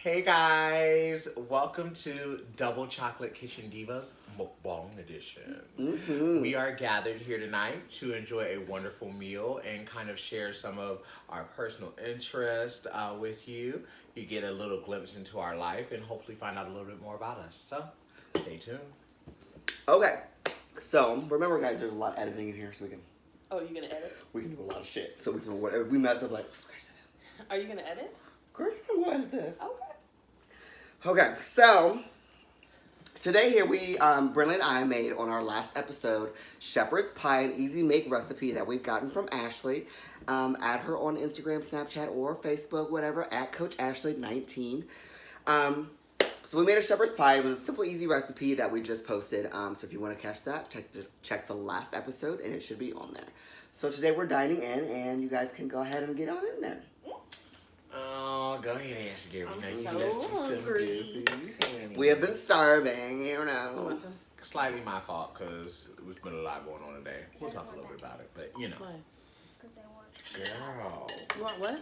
Hey guys, welcome to Double Chocolate Kitchen Divas MUKBANG edition. We are gathered here tonight to enjoy a wonderful meal and kind of share some of our personal interest with you. You get a little glimpse into our life and hopefully find out a little bit more about us. So, stay tuned. Okay, so remember, guys, there's a lot of editing in here, so Oh, you gonna edit? we can do a lot of shit. So we can whatever we mess up, like scratch that Are you gonna edit? out. Girl, you know edit this. Okay. Okay, so today here Brennan and I made on our last episode shepherd's pie, an easy make recipe that we've gotten from Ashley. Add her on Instagram, Snapchat, or Facebook, whatever, at Coach Ashley 19. So we made a shepherd's pie. It was a simple, easy recipe that we just posted. So if you want to catch that, check the last episode, and it should be on there. So today we're dining in, and you guys can go ahead and get on in there. Oh, go ahead, Ashley. I'm so hungry. We have been starving, you know. Want some? Slightly my fault because there's been a lot going on today. We'll talk a little bit about it, but you know. Why? Because I want. Girl. You want what?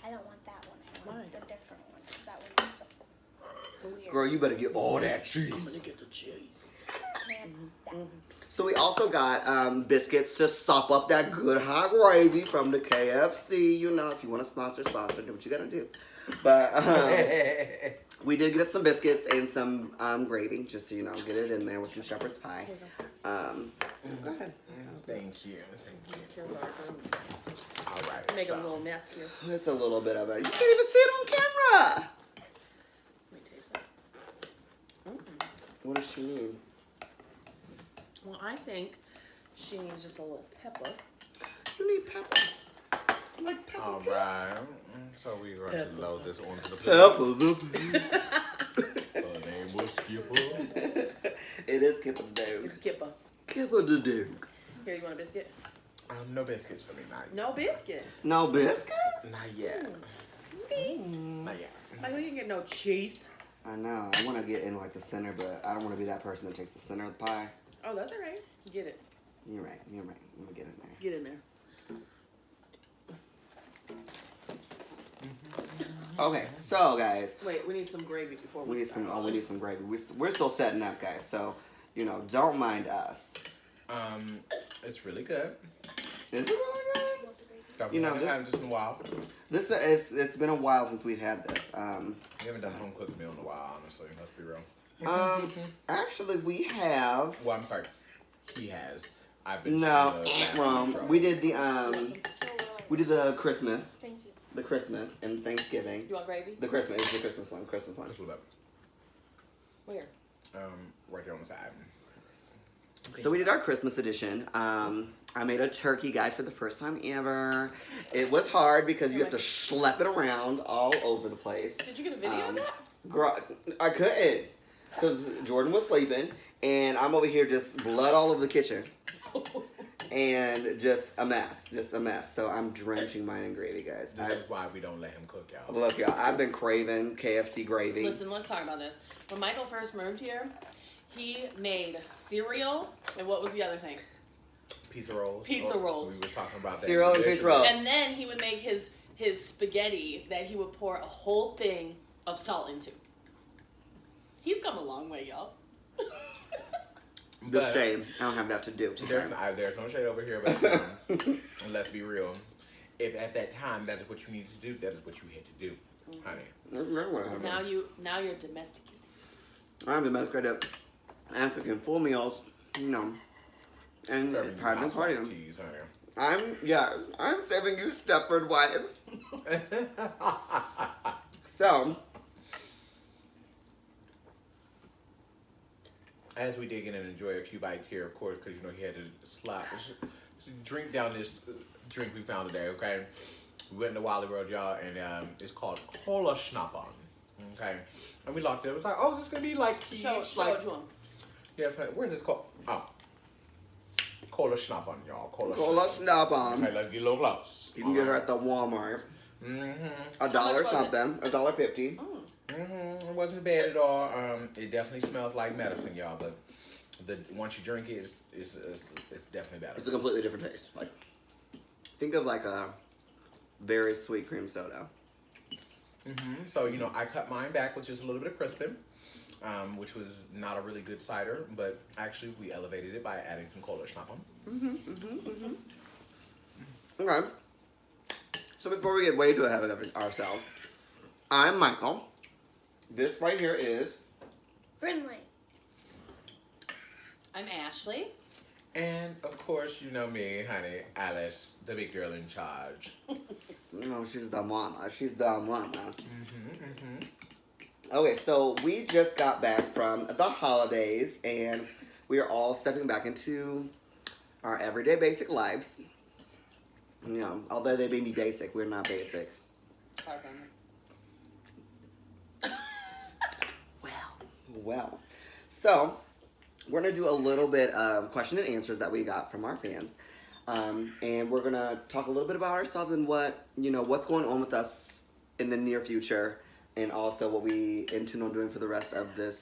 I don't want that one. I want Why? the different one. 'Cause that one is so weird. Girl, you better get all that cheese. I'm gonna get the cheese. That. So we also got biscuits to sop up that good hot gravy from the KFC. You know, if you want to sponsor, do what you gotta do. But we did get some biscuits and some gravy, just to, get it in there with some shepherd's pie. Go ahead. Thank you. Here's our rooms. All right. Make so. a little mess here. It's a little bit of it. You can't even see it on camera. Let me taste that. What does she need? Well, I think she needs just a little pepper. You need pepper. Like pepper. All right. So we're going to load this onto the plate. Pepper. Her name was Skipper. It is Kipper the Duke. It's kipper. Kipper the Duke. Here, you want a biscuit? No biscuits for me, not yet. No biscuits. No biscuit? Not yet. Okay. Not yet. Like, we can get no cheese. I know. I want to get in like the center, but I don't want to be that person that takes the center of the pie. Oh, that's all right. Get it. You're right. I'm gonna get in there. Get in there. Okay, so guys, Wait, we need some gravy before we we need start. some. We need some gravy. We're still setting up, guys. So don't mind us. It's really good. Is it really good? Don't You know, haven't had it just in a while. This is. It's been a while since we've had this. We haven't done a home cooked meal in a while, honestly. Let's be real. Actually, we have. Well, I'm sorry. He has. I've been. No, to the last wrong. week's We row. did the We did the Christmas, Thank you. the Christmas and Thanksgiving. You want gravy? The Christmas, it's the Christmas one. Christmas one. This was up. Where? Right there on the side. So we did our Christmas edition. I made a turkey, guys, for the first time ever. It was hard because you have to schlep it around all over the place. Did you get a video of that? Girl, I couldn't because Jordan was sleeping, and I'm over here just blood all over the kitchen, and just a mess. So I'm drenching mine in gravy, guys. This is why we don't let him cook, y'all. Look, y'all, I've been craving KFC gravy. Listen, let's talk about this. When Michael first moved here, he made cereal, and what was the other thing? Pizza rolls. Pizza rolls. We were talking about that. Cereal and pizza rolls. And then he would make his spaghetti that he would pour a whole thing of salt into. He's come a long way, y'all. The shame. I don't have that to do. There's no shade over here, but let's be real. If at that time that is what you needed to do, that is what you had to do, honey. Now you're domesticated. I'm domesticated. I'm cooking full meals, and Serving you private housewife party. teas, honey. I'm saving you, Stepford wife. So, as we dig in and enjoy a few bites here, of course, because he had to drink down this drink we found today. Okay, we went to Wally Road, y'all, and it's called Cola Schnappen. Okay, and we locked it. It was like, oh, is this gonna be like peach? Show like, it to him. yes, where's this called? Oh, Cola Schnappen, y'all. Cola Schnappen. Schnappen. Okay, let's get a little close. You can get her at the Walmart. Mm-hmm. $1 much was something. $1.50. Mm-hmm. It wasn't bad at all. It definitely smells like medicine, y'all. But once you drink it, it's definitely better. It's a completely different taste. Like, think of like a very sweet cream soda. So, you know, I cut mine back with just a little bit of crispin, which was not a really good cider, but actually we elevated it by adding some cola schnappen. Okay. So before we get way too ahead of ourselves, I'm Michael. This right here is Brinley. I'm Ashley. And, of course, you know me, honey, Alice, the big girl in charge. no, she's the mama. She's the mama. Okay, so we just got back from the holidays, and we are all stepping back into our everyday basic lives. You know, although they may be basic, we're not basic. Far from it. Well. So, we're going to do a little bit of question and answers that we got from our fans. And we're going to talk a little bit about ourselves and what's going on with us in the near future. And also what we intend on doing for the rest of the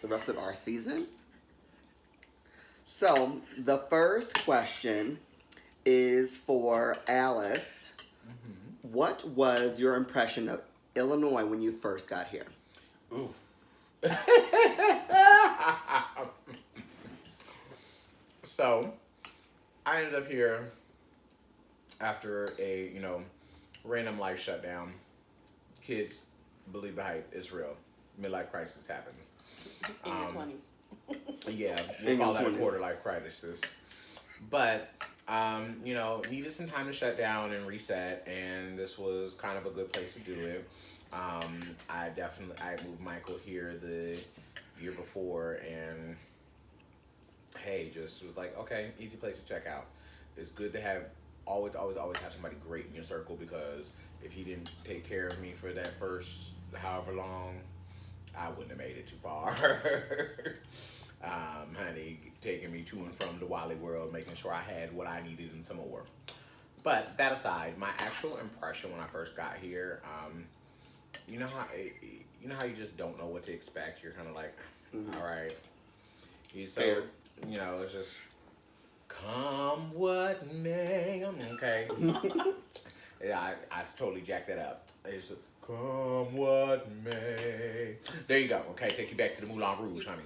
rest of our season. So, the first question is for Alice. What was your impression of Illinois when you first got here? Ooh. So, I ended up here after a, random life shutdown. Kids, believe the hype, it's real. Midlife crisis happens. In your 20s. Yeah, In we call your that a 20s. quarter life crisis. But, needed some time to shut down and reset, and this was kind of a good place to do it. I moved Michael here the year before, and hey, just was like, okay, easy place to check out. It's good to have always have somebody great in your circle, because if he didn't take care of me for that first however long, I wouldn't have made it too far. Honey, taking me to and from the Wally world, making sure I had what I needed and some more. But that aside, my actual impression when I first got here, you know how you just don't know what to expect. You're kind of like, all right. Scared. It's just come what may. Okay. Yeah, I totally jacked that up. It's just, come what may. There you go. Okay, take you back to the Moulin Rouge, honey.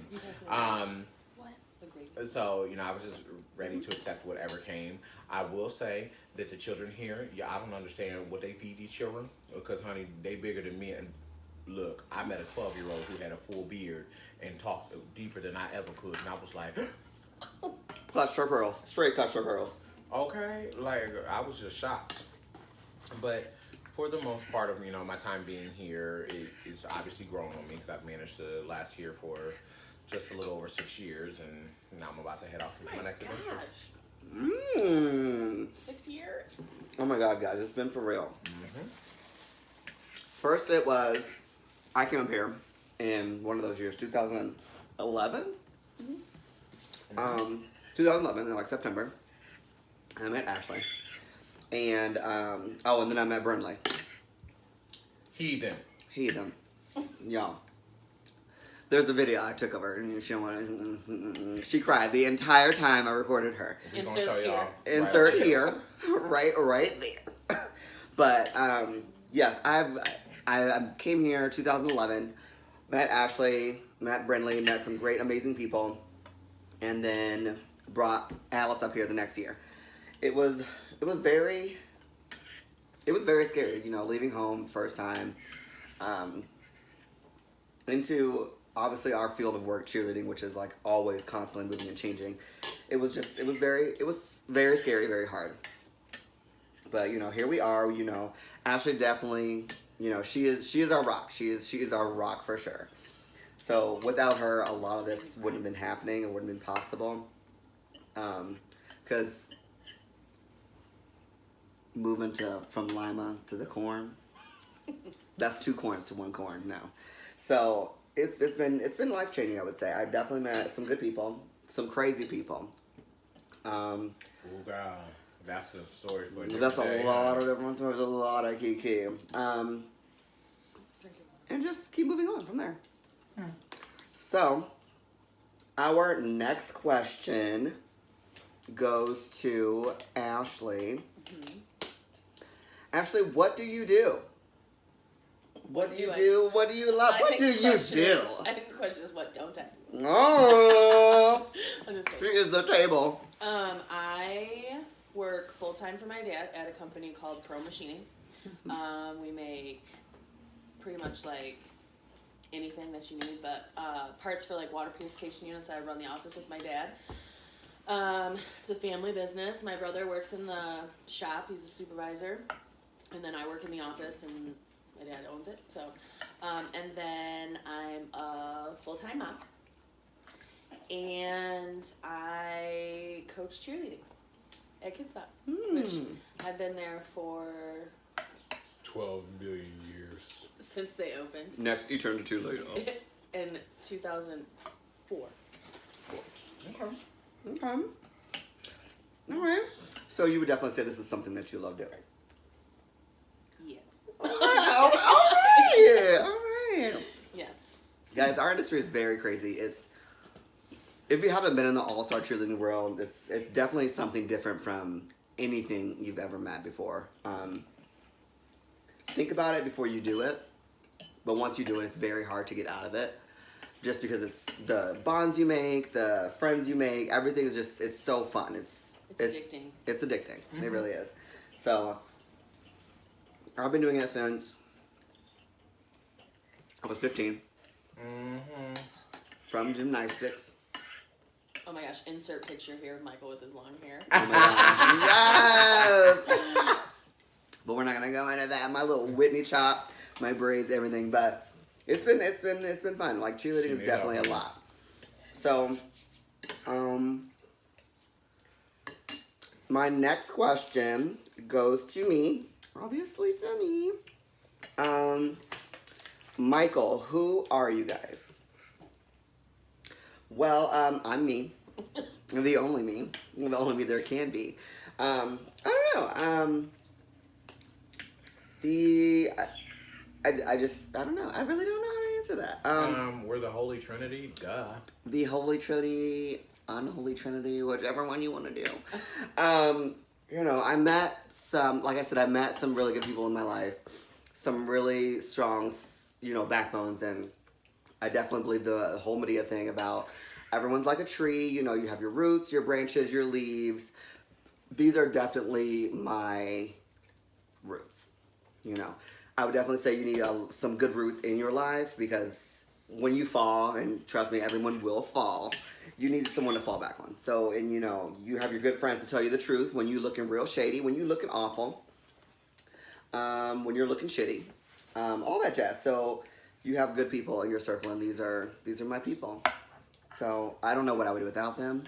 What? Agreed. So, I was just ready to accept whatever came. I will say that the children here, I don't understand what they feed these children, because, honey, they bigger than me. And look, I met a 12-year-old who had a full beard and talked deeper than I ever could, and I was like, Clutch her pearls. Straight clutch her pearls. okay, like, I was just shocked. But for the most part of, my time being here, it's obviously grown on me, because I've managed to last here for just a little over 6 years, and now I'm about to head off into my next adventure. Mmm. 6 years? Oh my God, guys, it's been for real. First it was, I came up here in one of those years, 2011? 2011, in like September. I met Ashley. And, and then I met Brinley. Heathen. Y'all. There's the video I took of her, and she don't want she cried the entire time I recorded her. We're gonna show y'all. Insert right here, right there. But yes, I came here 2011, met Ashley, met Brinley, met some great, amazing people, and then brought Alice up here the next year. It was very scary, leaving home first time, into obviously our field of work, cheerleading, which is like always constantly moving and changing. It was very scary, very hard. But here we are. Ashley definitely, she is our rock. She is our rock for sure. So without her, a lot of this wouldn't have been happening. It wouldn't have been possible. Because moving from Lima to the corn, that's 2 corns to 1 corn now. So it's been life changing, I would say. I've definitely met some good people, some crazy people. Oh God, that's a story for you. That's a lot of different stories, a lot of kiki. And just keep moving on from there. So, our next question goes to Ashley. Ashley, what do you do? What do you do? What do you love? What do you do? I think the question is, what don't I do? Oh, I'm just she kidding. is the table. I work full-time for my dad at a company called Pro Machining. We make pretty much like anything that you need, but parts for like water purification units. I run the office with my dad. It's a family business. My brother works in the shop. He's a supervisor. And then I work in the office, and my dad owns it. So, and then I'm a full-time mom. And I coach cheerleading at Kids Spot, which I've been there for 12 million years. since they opened Next eternity later. in 2004. Okay. Okay. All right. So you would definitely say this is something that you love doing. Yes. All right. All right. Yes. Guys, our industry is very crazy. It's if you haven't been in the all-star cheerleading world, it's definitely something different from anything you've ever met before. Think about it before you do it, but once you do it, it's very hard to get out of it. Just because it's the bonds you make, the friends you make, everything is just, it's so fun. It's addicting. It's addicting. It really is. So, I've been doing it since I was 15. From gymnastics. Oh my gosh, insert picture here of Michael with his long hair. Oh my God. Yes! But we're not gonna go into that. My little Whitney chop, my braids, everything. But it's been fun. Like cheerleading is definitely a lot. So, my next question goes to me. Obviously to me. Michael, who are you guys? Well, I'm me. The only me. The only me there can be. I don't know. I don't know. I really don't know how to answer that. We're the Holy Trinity. Duh. The Holy Trinity, Unholy Trinity, whichever one you want to do. You know, I met some really good people in my life. Some really strong, backbones, and I definitely believe the whole Medea thing about everyone's like a tree. You know, you have your roots, your branches, your leaves. These are definitely my roots. You know, I would definitely say you need some good roots in your life because when you fall, and trust me, everyone will fall, you need someone to fall back on. So, and you have your good friends to tell you the truth when you're looking real shady, when you're looking awful, when you're looking shitty, all that jazz. So you have good people in your circle, and these are my people. So I don't know what I would do without them.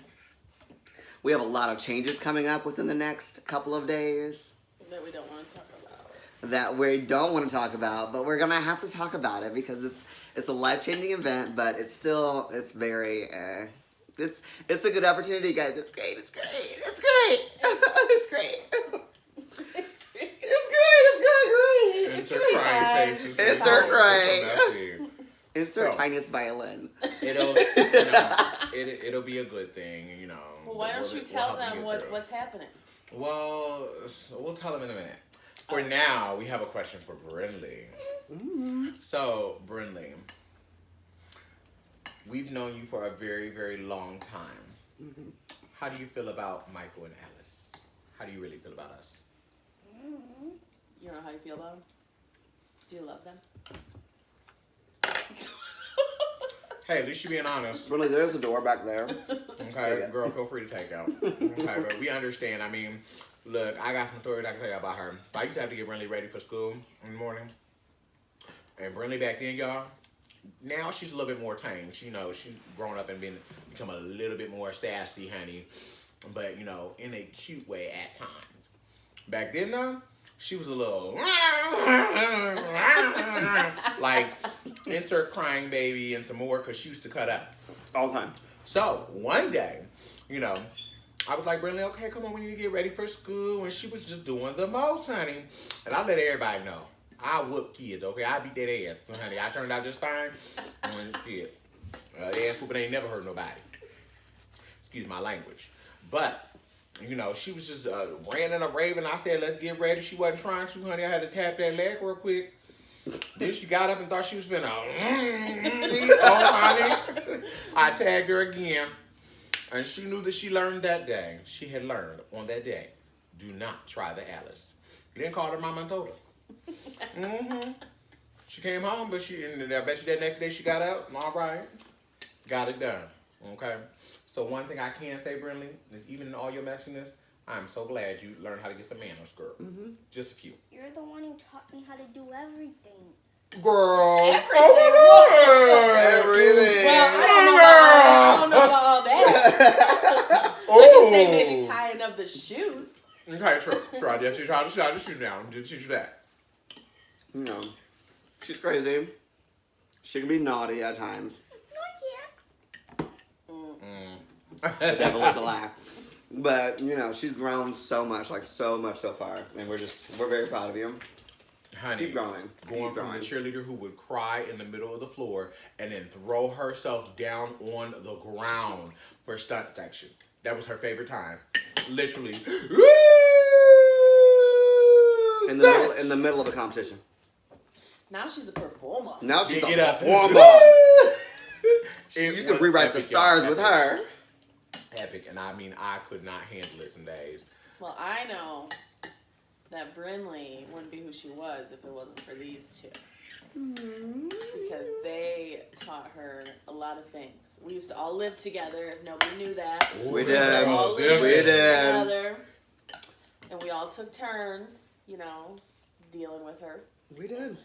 We have a lot of changes coming up within the next couple of days. That we don't want to talk about. That we don't want to talk about, but we're gonna have to talk about it because it's a life-changing event, but it's very it's a good opportunity, guys. It's great. It's great. It's great. It's great. It's great. Crying faces. Insert crying. That's Insert So. tiniest violin. It'll be a good thing, Well, why don't you tell them what's happening? Well, we'll tell them in a minute. For now, we have a question for Brinley. So, Brinley, we've known you for a very, very long time. How do you feel about Michael and Alice? How do you really feel about us? You don't know how you feel about them? Do you love them? Hey, at least you're being honest. Really, there's a door back there. Okay, Yeah. girl, feel free to take out. Okay, but we understand. I mean, look, I got some stories I can tell you about her. I used to have to get Brinley ready for school in the morning. And Brinley back then, y'all, now she's a little bit more tame. She's grown up and become a little bit more sassy, honey. But, in a cute way at times. Back then, though, she was a little like insert crying baby and some more because she used to cut up All the time. So one day, I was like, Brinley, okay, come on, we need to get ready for school. And she was just doing the most, honey. And I let everybody know. I whoop kids, okay? I beat that ass. So, honey, I turned out just fine. And shit. The ass whooping ain't never hurt nobody. Excuse my language. But, she was just ranting and raving. I said, let's get ready. She wasn't trying to, honey. I had to tap that leg real quick. Then she got up and thought she was finna. Oh, honey. I tagged her again. And she knew that she learned that day. She had learned on that day. Do not try the Alice. Then called her mama and told her. Mm-hmm. She came home, but and I bet you that next day she got out. All right. Got it done. Okay. So one thing I can say, Brinley, is even in all your messiness, I'm so glad you learned how to get some manners, girl. Mm-hmm. Just a few. You're the one who taught me how to do everything. Girl. Everything. Well, I don't know about all that. I can say maybe tying up the shoes. Okay, true. I did teach you how to shoot down. I did teach you that. You know, she's crazy. She can be naughty at times. The devil is a lie. But, you know, she's grown so much, like so much so far. And we're very proud of you. Honey, Keep growing. Going from the cheerleader who would cry in the middle of the floor and then throw herself down on the ground for stunt section. That was her favorite time. Literally. In the middle of the competition. Now she's a performer. Now she's Get a up. performer. You can rewrite the stars with her. Epic, and I mean, I could not handle it some days. Well, I know that Brinley wouldn't be who she was if it wasn't for these two. Mm-hmm. Because they taught her a lot of things. We used to all live together, if nobody knew that. We did. All We did. together. And we all took turns, you know, dealing with her. We did.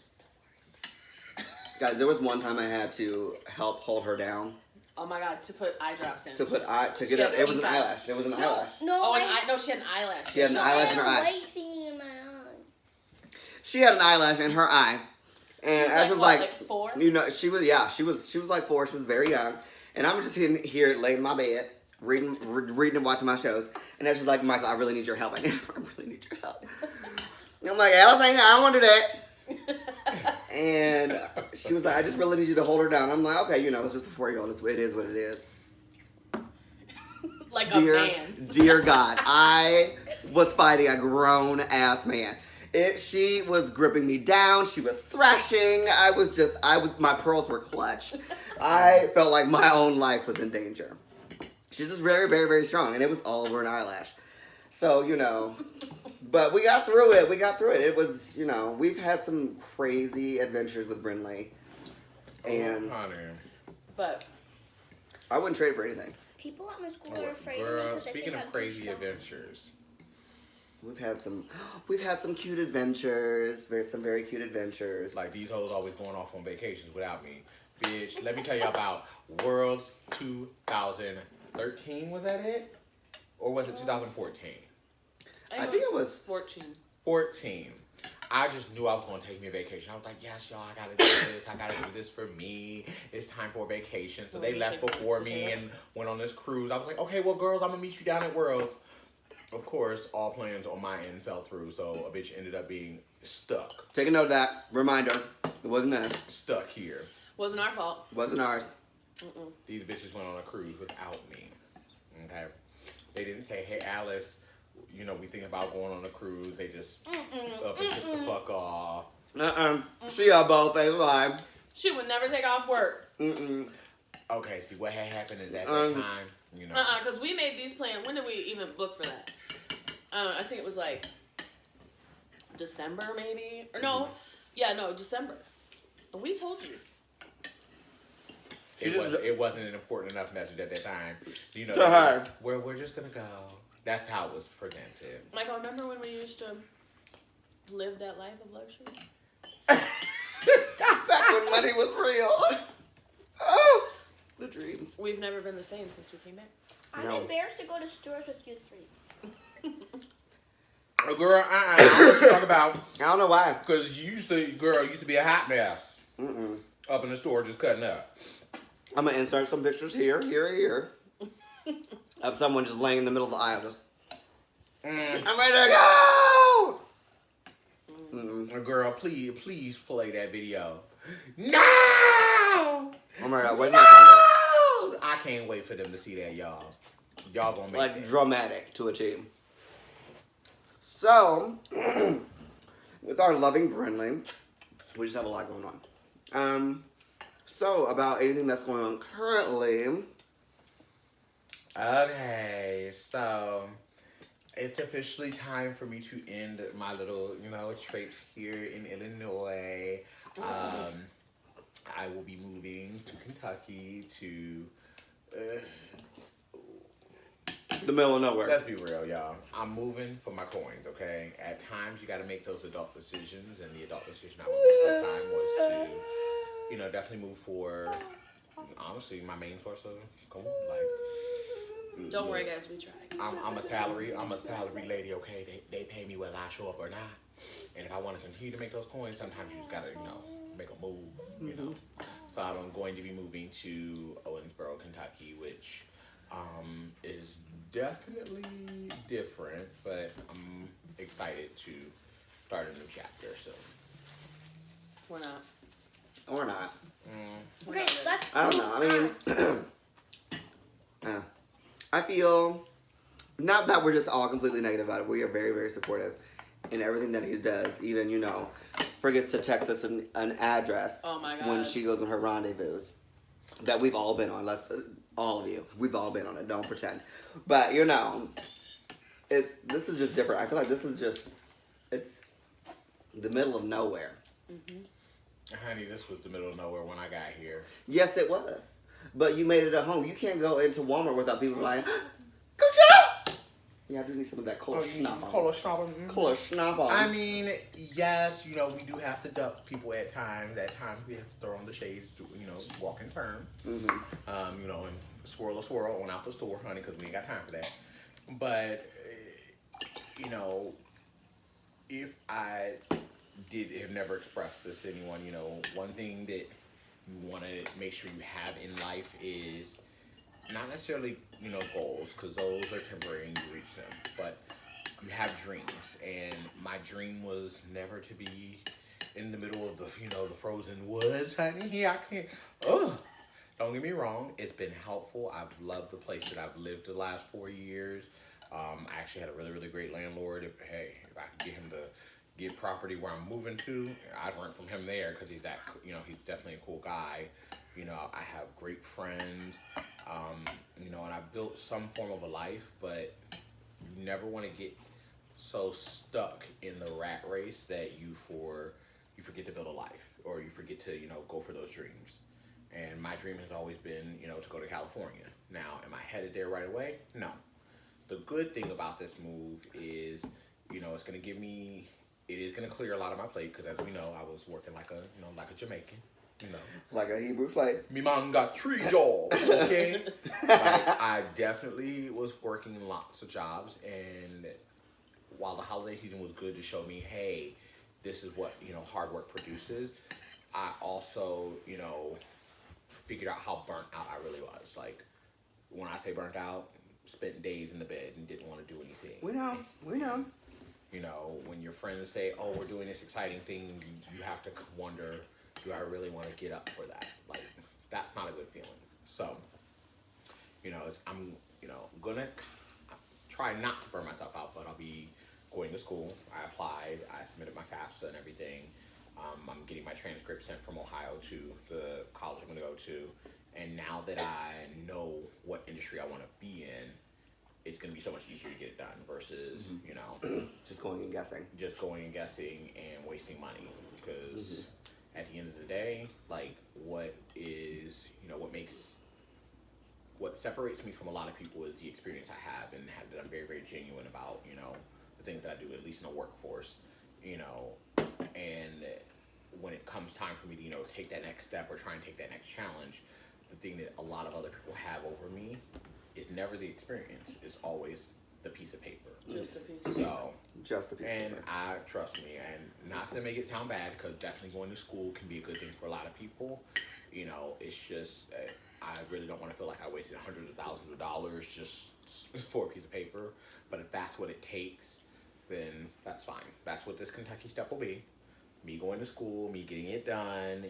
Guys, there was one time I had to help hold her down. Oh my God, to put eye drops in. To get it. It was an eyelash. It was an eyelash. No, no, she had an eyelash. She had an eyelash in her I had a eye. white thingy in my eye. She had an eyelash in her eye. And Ash was like, 4? you know, she was like 4. She was very young. And I'm just here laying in my bed, reading and watching my shows. And Ash was like, Michael, I really need your help. I really need your help. And I'm like, Alice, I don't want to do that. And she was like, I just really need you to hold her down. I'm like, okay, you know, it's just a 4-year-old. It is what it is. Like a man. Dear God, I was fighting a grown ass man. She was gripping me down. She was thrashing. My pearls were clutched. I felt like my own life was in danger. She's just very, very, very strong. And it was all over an eyelash. So, you know, but we got through it. It was, you know, we've had some crazy adventures with Brinley. And but I wouldn't trade it for anything. People at my school are afraid of me Girl, because they speaking think of I'm crazy too strong. adventures. We've had some cute adventures. Some very cute adventures. Like these hoes always going off on vacations without me. Bitch, let me tell you about Worlds 2013, was that it? Or was it 2014? I think it was 14. 14. I just knew I was going to take me a vacation. I was like, yes, y'all, I got to do this. I got to do this for me. It's time for a vacation. So they left before me and went on this cruise. I was like, okay, well, girls, I'm going to meet you down at Worlds. Of course, all plans on my end fell through, so a bitch ended up being stuck. Take a note of that. Reminder. It wasn't us. Stuck here. Wasn't our fault. Wasn't ours. Mm-mm. These bitches went on a cruise without me. Okay? They didn't say, hey, Alice, you know, we think about going on a cruise. They just up and took the fuck off. She got both. They lied. She would never take off work. Okay, see, what had happened is at that time, you know. Because we made these plans. When did we even book for that? I think it was like December, maybe? Or no. Yeah, no, December. And we told you. It wasn't an important enough message at that time. You know, To her. We're just going to go. That's how it was presented. Michael, remember when we used to live that life of luxury? Back when money was real. Oh, the dreams. We've never been the same since we came back. No. I'm embarrassed to go to stores with you 3. Girl, I don't know what you talk about. I don't know why. Because you used to be a hot mess. Up in the store just cutting up. I'm going to insert some pictures here of someone just laying in the middle of the aisle just, I'm ready to go! Girl, please play that video. No! Oh my God, wait till I find out. I can't wait for them to see that, y'all. Y'all gonna make Like it. dramatic to a team. So, with our loving Brinley, We just have a lot going on. So about anything that's going on currently. Okay, so it's officially time for me to end my little, trips here in Illinois. I will be moving to Kentucky to. The middle of nowhere. Let's be real, y'all. I'm moving for my coins, okay? At times, you got to make those adult decisions, and the adult decision I made this time was to, definitely move for, honestly, my main source of, Don't worry, guys, we tried. I'm a salary lady, okay? They pay me whether I show up or not. And if I want to continue to make those coins, sometimes you just got to, make a move, So I'm going to be moving to Owensboro, Kentucky, which is definitely different, but I'm excited to start a new chapter soon. We're not. Or not. We're Okay, not let's. I don't know. I mean, I feel, not that we're just all completely negative about it. We are very, very supportive in everything that he does. Even, forgets to text us an address Oh my God. when she goes on her rendezvous that we've all been on. All of you. We've all been on it. Don't pretend. But, this is just different. I feel like this is just, it's the middle of nowhere. Honey, this was the middle of nowhere when I got here. Yes, it was. But you made it at home. You can't go into Walmart without people like, go job! Yeah, I do need some of that cola schnapp on. Cola schnapp on. I mean, yes, we do have to duck people at times. At times, we have to throw on the shades to, walk and turn. And swirl on out the store, honey, because we ain't got time for that. But, if I have never expressed this to anyone, one thing that you want to make sure you have in life is not necessarily, goals, because those are temporary and you reach them, but you have dreams. And my dream was never to be in the middle of the, the frozen woods, honey. I can't, don't get me wrong, it's been helpful. I've loved the place that I've lived the last 4 years. I actually had a really, really great landlord. If I could get him to get property where I'm moving to, I'd learn from him there, because he's he's definitely a cool guy. I have great friends, and I built some form of a life, but you never want to get so stuck in the rat race that you forget to build a life, or you forget to, go for those dreams. And my dream has always been, to go to California. Now, am I headed there right away? No. The good thing about this move is, it's going to give me, it is going to clear a lot of my plate, because as we know, I was working like a Jamaican, Like a Hebrew slave. Me man got 3 jobs, okay? I definitely was working lots of jobs, and while the holiday season was good to show me, hey, this is what, hard work produces, I also, figured out how burnt out I really was. Like, when I say burnt out, spent days in the bed and didn't want to do anything. We know. When your friends say, oh, we're doing this exciting thing, you have to wonder, do I really want to get up for that? Like, that's not a good feeling. So, I'm, gonna try not to burn myself out, but I'll be going to school. I applied, I submitted my FAFSA and everything. I'm getting my transcript sent from Ohio to the college I'm going to go to. And now that I know what industry I want to be in, it's going to be so much easier to get it done versus, just going and guessing. Just going and guessing and wasting money. Because at the end of the day, like, what separates me from a lot of people is the experience I have, and that I'm very, very genuine about, the things that I do, at least in the workforce, and when it comes time for me to, take that next step or try and take that next challenge, the thing that a lot of other people have over me is never the experience. It's always the piece of paper. Just a piece of paper. Just a piece of paper. And trust me, and not to make it sound bad, because definitely going to school can be a good thing for a lot of people. It's just, I really don't want to feel like I wasted hundreds of thousands of dollars just for a piece of paper. But if that's what it takes, then that's fine. That's what this Kentucky step will be. Me going to school, me getting it done,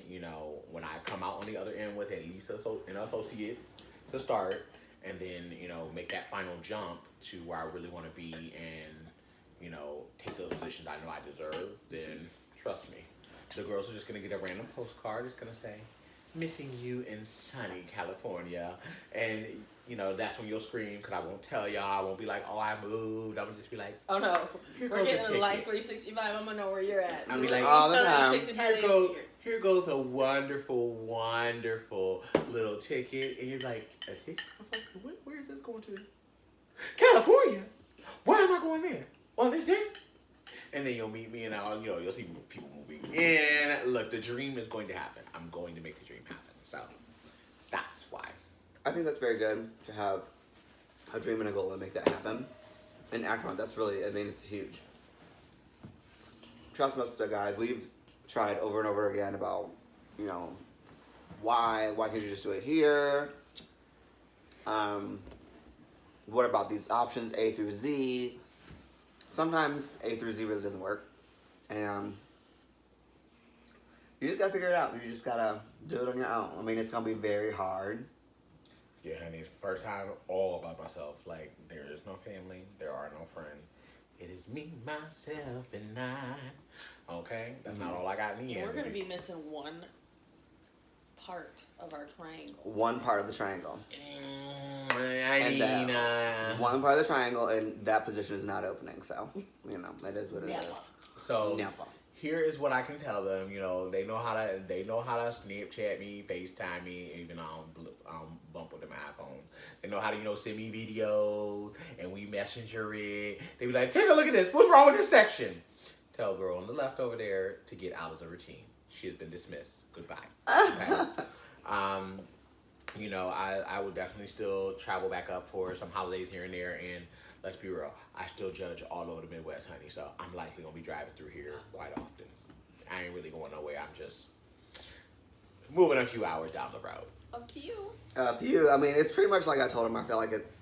when I come out on the other end with at least an associates to start, and then, make that final jump to where I really want to be and, take those positions I know I deserve, then trust me, The girls are just gonna get a random postcard. It's gonna say, "Missing you in sunny California," and you know that's when you'll scream because I won't tell y'all. I won't be like, "Oh, I moved." I'm gonna just be like, Oh no, Here we're goes getting the a live ticket. 365. I'm gonna know where you're at. I'll be like, all the time. 365 days a year. Here goes a wonderful, wonderful little ticket," and you're like, "A ticket? Where is this going to? California? Why am I going there? On this day?" And then you'll meet me, and you'll see people moving in. Look, the dream is going to happen. I'm going to make the dream happen. So that's why. I think that's very good to have a dream and a goal and make that happen. And act on it. That's really, I mean, it's huge. Trust us, guys. We've tried over and over again about, why can't you just do it here? What about these options, A through Z? Sometimes A through Z really doesn't work. And you just gotta figure it out. You just gotta do it on your own. I mean, it's gonna be very hard. Yeah, honey, it's the first time all by myself. Like, there is no family, there are no friends. It is me, myself, and I. Okay? That's not all I got in the end. We're gonna be missing one part of our triangle. One part of the triangle. I mean, One part of the triangle, and that position is not opening. So, it is what it is. so Never. here is what I can tell them. They know how to Snapchat me, FaceTime me, even though I don't bump with my iPhone. They know how to send me videos, and we messenger it. They be like, "Take a look at this. What's wrong with this section?" Tell girl on the left over there to get out of the routine. She has been dismissed. Goodbye. Okay? I would definitely still travel back up for some holidays here and there, and let's be real, I still judge all over the Midwest, honey, so I'm likely going to be driving through here quite often. I ain't really going nowhere. I'm just moving a few hours down the road. Up to you. I mean, it's pretty much like I told him. I feel like it's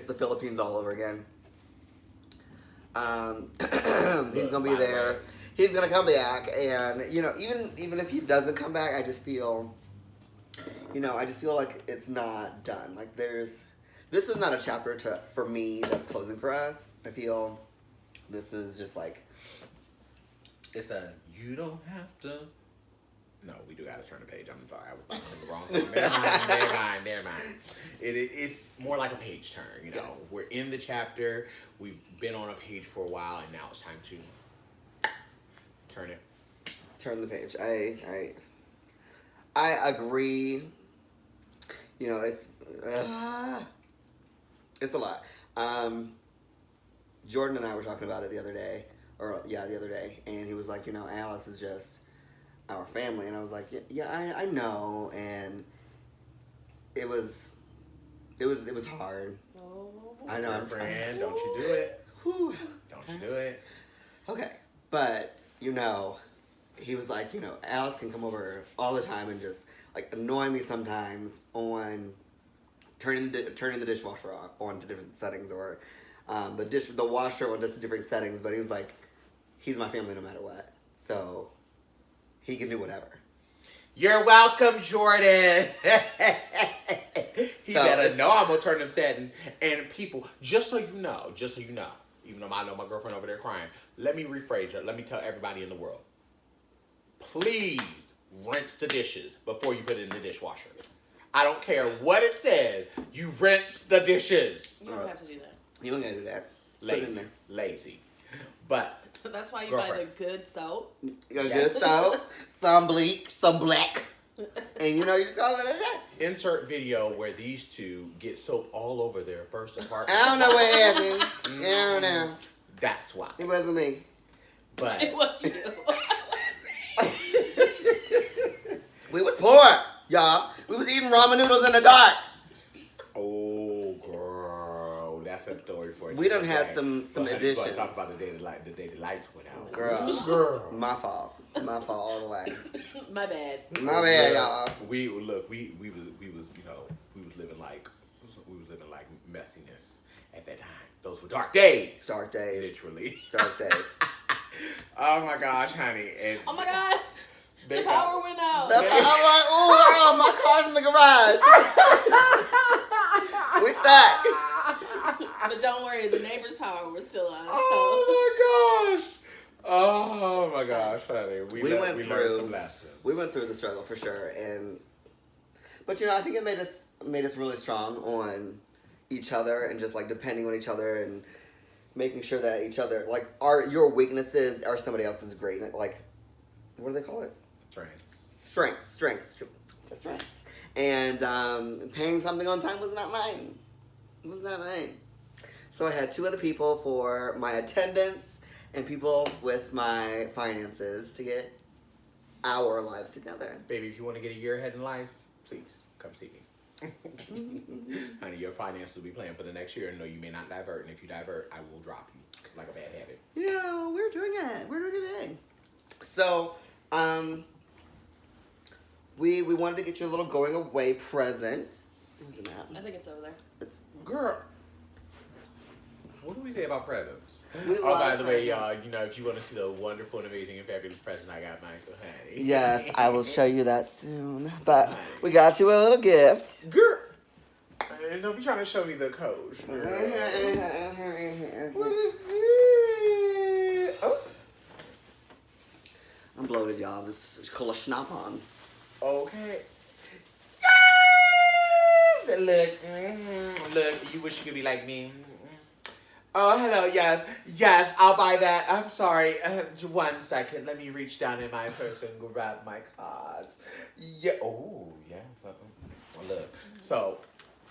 the Philippines all over again. He's gonna be there. He's gonna come back, and even if he doesn't come back, I just feel like it's not done. Like this is not a chapter for me that's closing for us. I feel this is just like It's you don't have to. No, we do got to turn the page. I'm sorry, I was in the wrong one. Never mind. It's more like a page turn. Yes. We're in the chapter. We've been on a page for a while, and now it's time to turn it. Turn the page. I agree. It's a lot. Jordan and I were talking about it the other day, and he was like, Alice is just our family, and I was like, yeah, I know, and it was hard. Oh. I know, I'm Friend, don't you do it. Whew. Don't you do it. Okay, but he was like, Alice can come over all the time and just like annoy me sometimes on turning the dishwasher on to different settings, or the washer on just different settings. But he was like, he's my family no matter what, so he can do whatever. You're welcome, Jordan. He So better know I'm gonna turn them setting. And people, just so you know, even though I know my girlfriend over there crying, let me rephrase it. Let me tell everybody in the world. Please rinse the dishes before you put it in the dishwasher. I don't care what it says. You rinse the dishes. You don't have to do that. You don't gotta do that. Just put it in there. Lazy. But That's why you Girlfriend. buy the good soap. You got Yes. good soap, some bleach, some black, and you just gotta let it in. insert video where these two get soap all over their first apartment. I don't know what happened. I don't know. That's why. It wasn't me. But It was you. We was poor, y'all. We was eating ramen noodles in the dark. oh, girl, that's a story for you. We done had Okay. some Well, honey, you additions. gotta talk about the day the lights went out. Girl, my fault all the way. My bad. My bad, y'all. We was living like messiness at that time. Those were dark days. Dark days. Literally. Dark days. Oh my gosh, honey. And Oh my god. they The power went out. I'm like, ooh, my car's in the garage. We stuck. But don't worry, the neighbor's power was still on. So. Oh my gosh. Oh my gosh, honey. We learned some lessons. We went through the struggle for sure, but I think it made us really strong on each other and just like depending on each other and making sure that each other like your weaknesses are somebody else's greatness. Like, what do they call it? Strength. And paying something on time was not mine. So I had 2 other people for my attendance and people with my finances to get our lives together. Baby, if you want to get a year ahead in life, please come see me. Honey, your finances will be planned for the next year. No, you may not divert, and if you divert, I will drop you like a bad habit. We're doing it. We're doing it big. So, we wanted to get you a little going away present. I think it's over there. Girl, what do we say about presents? We Oh, love by the way, presents. y'all, if you want to see the wonderful and amazing and fabulous present I got, Michael, honey. Yes, I will show you that soon. But we got you a little gift. Girl, and don't be trying to show me the code. What is it? Oh. I'm bloated, y'all. This is called a schnappon. Okay. Yes! Look, you wish you could be like me. Oh, hello, yes, I'll buy that. I'm sorry, 1 second. Let me reach down in my purse and grab my card. Yeah, oh, yeah. Look, so,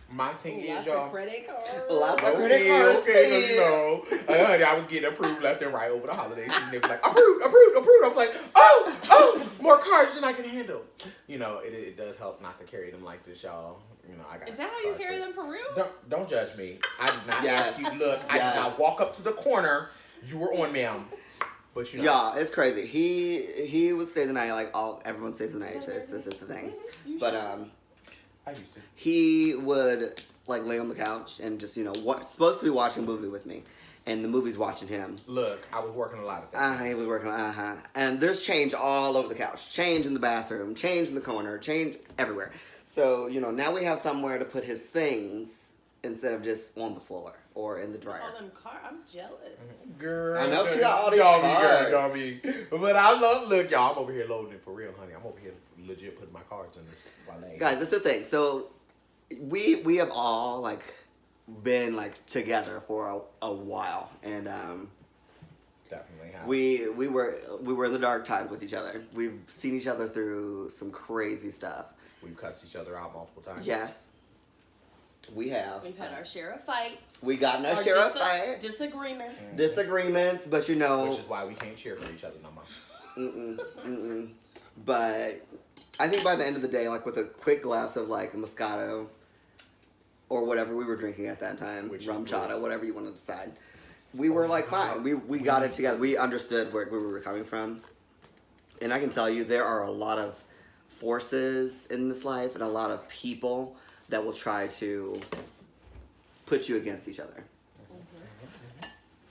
my thing is, Lots y'all. of credit cards. Lots of credit cards. Okay, honey, I was getting approved left and right over the holidays. And they were like, approved. I'm like, oh, more cards than I can handle. It does help not to carry them like this, y'all. I got. Is that how you carry them for real? Don't judge me. I did not Yes. ask you. Look, I did not walk up to the corner. You were on, ma'am. But Yeah, it's crazy. He would stay the night like everyone stays the night. This is the thing. But I used to. he would like lay on the couch and just supposed to be watching a movie with me, and the movie's watching him. Look, I was working a lot of things. He was working. And there's change all over the couch, change in the bathroom, change in the corner, change everywhere. So now we have somewhere to put his things instead of just on the floor or in the dryer. All them cards. I'm jealous. Girl, I know she got all these cards. cards. But I look, y'all, I'm over here loading it for real, honey. I'm over here legit putting my cards in this wallet. Guys, that's the thing. So we have all like been like together for a while, and Definitely have. we were in the dark times with each other. We've seen each other through some crazy stuff. We've cussed each other out multiple times. Yes, we have. We've had our share of fights. We got in our share of fights, Disagreements. disagreements, but Which is why we can't cheer for each other no more. But I think by the end of the day, like with a quick glass of like Moscato or whatever we were drinking at that time, rum chata, whatever you want to decide, we were like fine. We got it together. We understood where we were coming from. And I can tell you there are a lot of forces in this life and a lot of people that will try to put you against each other.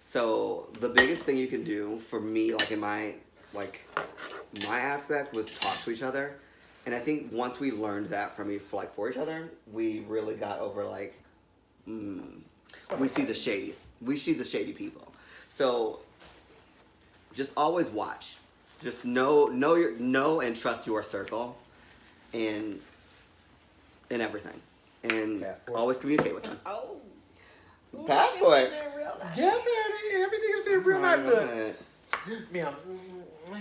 So the biggest thing you can do for me, like in my aspect, was talk to each other. And I think once we learned that for each other, we really got over we see the shady people. So just always watch. Just know and trust your circle and everything. And always communicate with them. Oh. Passport. Yes, honey. Everything is been real nice. Look. Ma'am.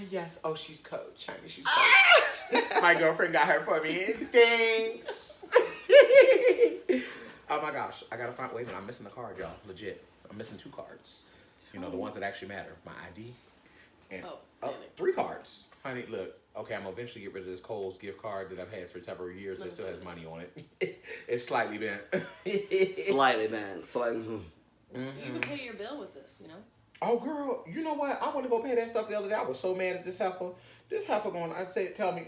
Yes. Oh, she's coach, honey. She's coach. My girlfriend got her for me. Thanks. Oh my gosh. I gotta find. Wait a minute. I'm missing a card, y'all. Legit. I'm missing 2 cards. The ones that actually matter. My ID. And 3 cards. Honey, look. Okay, I'm gonna eventually get rid of this Kohl's gift card that I've had for several years. That still has money on it. It's slightly bent. Slightly bent. You can pay your bill with this, Oh, girl, you know what? I want to go pay that stuff the other day. I was so mad at this heifer. This heifer going, tell me,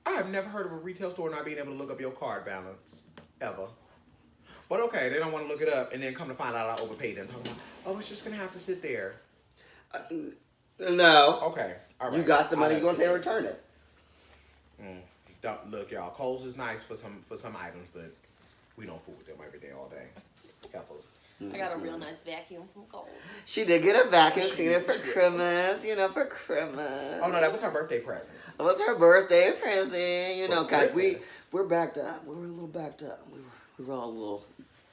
I have never heard of a retail store not being able to look up your card balance, ever. But okay, they don't want to look it up, and then come to find out I overpaid them. Talking about, it's just going to have to sit there. No. Okay, all right. You got the money, you're going to return it. Look, y'all, Kohl's is nice for some items, but we don't fool with them every day, all day. Heifers. I got a real nice vacuum from Kohl's. She did get a vacuum cleaner for Christmas, for Christmas. Oh no, that was her birthday present. It was her birthday present, For guys. Christmas. We're backed up. We were a little backed up. We were all a little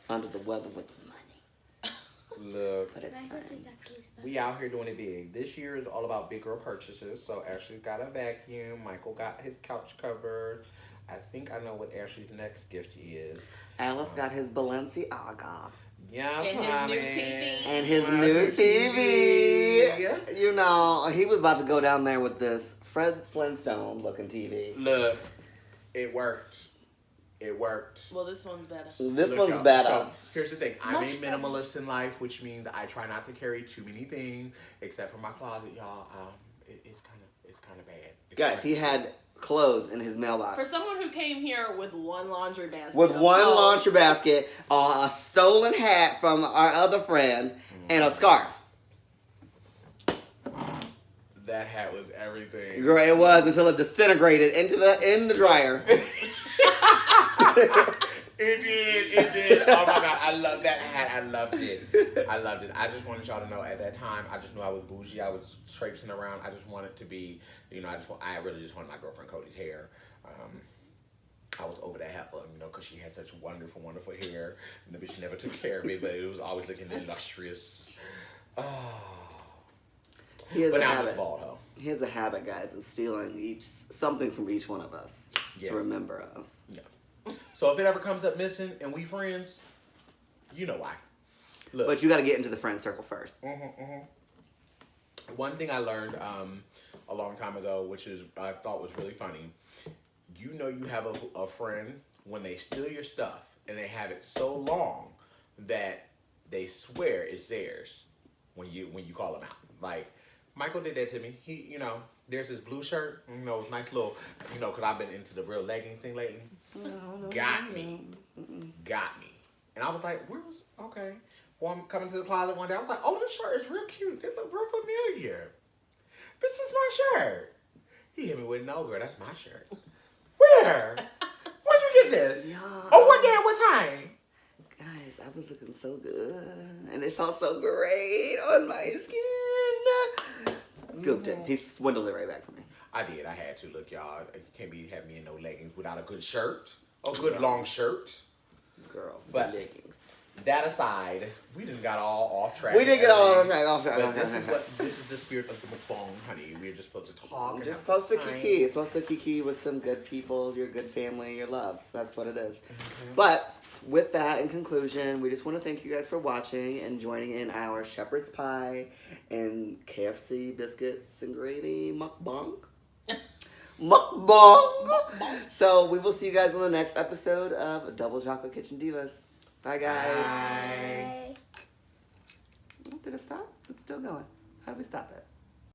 under the weather with the money. Look, But it's My fine. birthday's actually special. we out here doing it big. This year is all about big girl purchases. So Ashley got a vacuum. Michael got his couch covered. I think I know what Ashley's next gift is. Alice got his Balenciaga. Yeah, And his mommy. new TV. And his My new TV. Yeah. He was about to go down there with this Fred Flintstone looking TV. Look, it worked. It worked. Well, this one's better. This Look, one's y'all, better. So, here's the thing. I'm a Much better. minimalist in life, which means I try not to carry too many things, except for my closet, y'all. It's kind of bad. It's Guys, he kinda- had clothes in his For mailbox. someone who came here with one laundry basket. With of one clothes, laundry basket, a stolen hat from our other friend, and a scarf. That hat was everything. Girl, it was until it disintegrated in the dryer. It did. Oh my god, I love that hat. I loved it. I just wanted y'all to know at that time, I just knew I was bougie. I was traipsing around. I just wanted to be, I really just wanted my girlfriend Cody's hair. I was over that hat for because she had such wonderful, wonderful hair. And the bitch never took care of me, but it was always looking illustrious. Oh. He has But a now I'm habit. just bald, hoe. He has a habit, guys, of stealing something from each one of us Yeah. to remember us. Yeah. So if it ever comes up missing and we friends, you know why. Look. But you got to get into the friend circle first. One thing I learned a long time ago, which is I thought was really funny. You know you have a friend when they steal your stuff and they have it so long that they swear it's theirs when you call them out. Like Michael did that to me. He, there's this blue shirt, it's nice little, because I've been into the real leggings thing lately. Got me. And I was like, okay. Well, I'm coming to the closet one day. I was like, oh, this shirt is real cute. It look real familiar. This is my shirt. He hit me with, no, girl, that's my shirt. Where? Where'd you get this? Yeah. Oh, what day and what time? Guys, I was looking so good. And it felt so great on my skin. Gooped it. He swindled it right back from me. I did. I had to. Look, y'all, you can't be having me in no leggings without a good shirt. A good long shirt. Girl, But- leggings. That aside, we just got all off track. We did get all Everything. off track. But this is the spirit of the MUKBANG, honey. We're just supposed to talk. I'm and just have supposed to fun. kiki. It's supposed to kiki with some good people, your good family, your loves. That's what it is. But with that, in conclusion, we just want to thank you guys for watching and joining in our shepherd's pie and KFC biscuits and gravy mukbang. Mukbang. So we will see you guys on the next episode of Double Chocolate Kitchen Divas. Bye, guys. Bye. Bye. Did it stop? It's still going. How do we stop it?